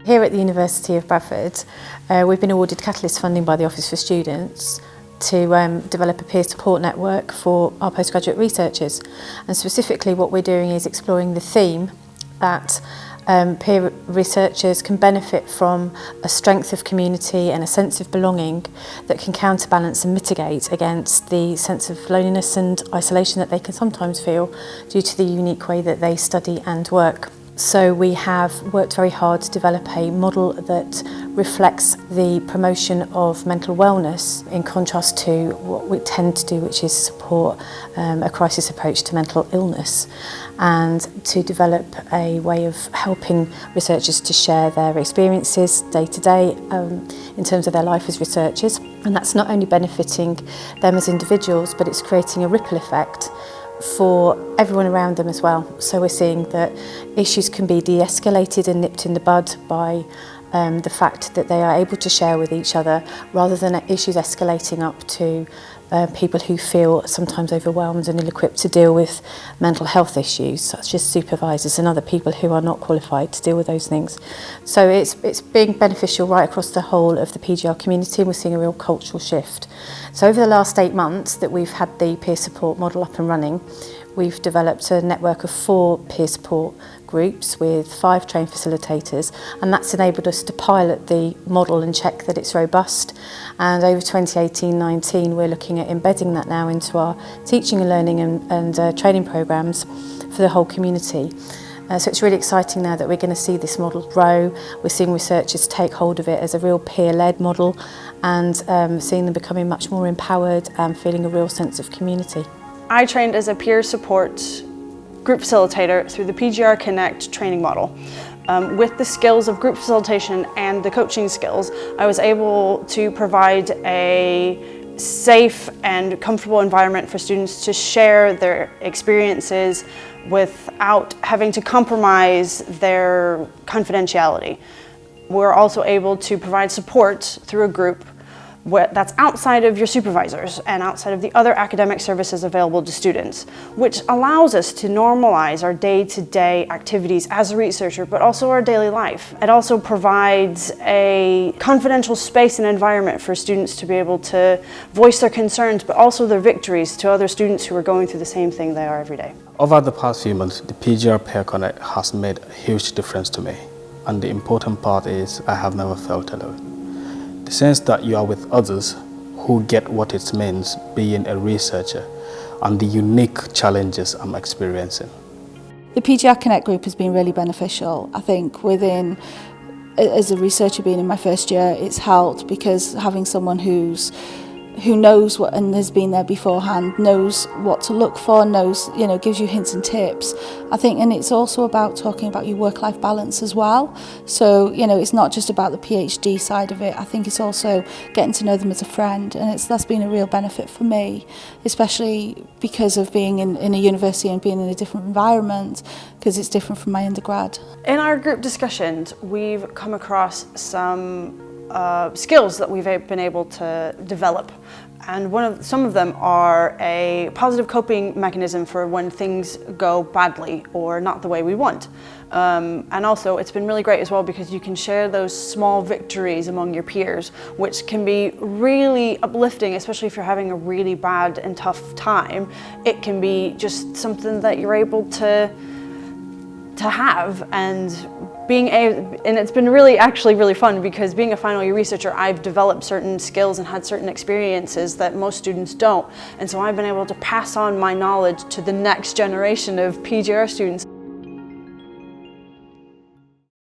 Here at the University of Bradford, we've been awarded Catalyst funding by the Office for Students to develop a peer support network for our postgraduate researchers. And specifically what we're doing is exploring the theme that peer researchers can benefit from a strength of community and a sense of belonging that can counterbalance and mitigate against the sense of loneliness and isolation that they can sometimes feel due to the unique way that they study and work. So we have worked very hard to develop a model that reflects the promotion of mental wellness in contrast to what we tend to do, which is support a crisis approach to mental illness, and to develop a way of helping researchers to share their experiences day to day in terms of their life as researchers. And that's not only benefiting them as individuals, but it's creating a ripple effect for everyone around them as well. So we're seeing that issues can be de-escalated and nipped in the bud by the fact that they are able to share with each other, rather than issues escalating up to people who feel sometimes overwhelmed and ill-equipped to deal with mental health issues, such as supervisors and other people who are not qualified to deal with those things. So it's being beneficial right across the whole of the PGR community, and we're seeing a real cultural shift. So over the last 8 months that we've had the peer support model up and running, we've developed a network of 4 peer support groups with 5 trained facilitators, and that's enabled us to pilot the model and check that it's robust. And over 2018-19 we're looking at embedding that now into our teaching and learning and training programmes for the whole community. So it's really exciting now that we're going to see this model grow. We're seeing researchers take hold of it as a real peer-led model, and seeing them becoming much more empowered and feeling a real sense of community. I trained as a peer support group facilitator through the PGR Connect training model. With the skills of group facilitation and the coaching skills, I was able to provide a safe and comfortable environment for students to share their experiences without having to compromise their confidentiality. We're also able to provide support through a group that's outside of your supervisors and outside of the other academic services available to students, which allows us to normalize our day-to-day activities as a researcher, but also our daily life. It also provides a confidential space and environment for students to be able to voice their concerns, but also their victories to other students who are going through the same thing they are every day. Over the past few months, the PGR Peer Connect has made a huge difference to me. And the important part is I have never felt alone. The sense that you are with others who get what it means being a researcher and the unique challenges I'm experiencing. The PGR Connect group has been really beneficial. I think as a researcher being in my first year, it's helped because having someone who knows what and has been there beforehand, knows what to look for, knows, gives you hints and tips. I think, and it's also about talking about your work-life balance as well. So, it's not just about the PhD side of it. I think it's also getting to know them as a friend, and that's been a real benefit for me, especially because of being in a university and being in a different environment, because it's different from my undergrad. In our group discussions, we've come across some skills that we've been able to develop, and some of them are a positive coping mechanism for when things go badly or not the way we want. And also it's been really great as well because you can share those small victories among your peers, which can be really uplifting, especially if you're having a really bad and tough time. It can be just something that you're able to have, and it's been actually really fun because being a final year researcher, I've developed certain skills and had certain experiences that most students don't. And so I've been able to pass on my knowledge to the next generation of PGR students.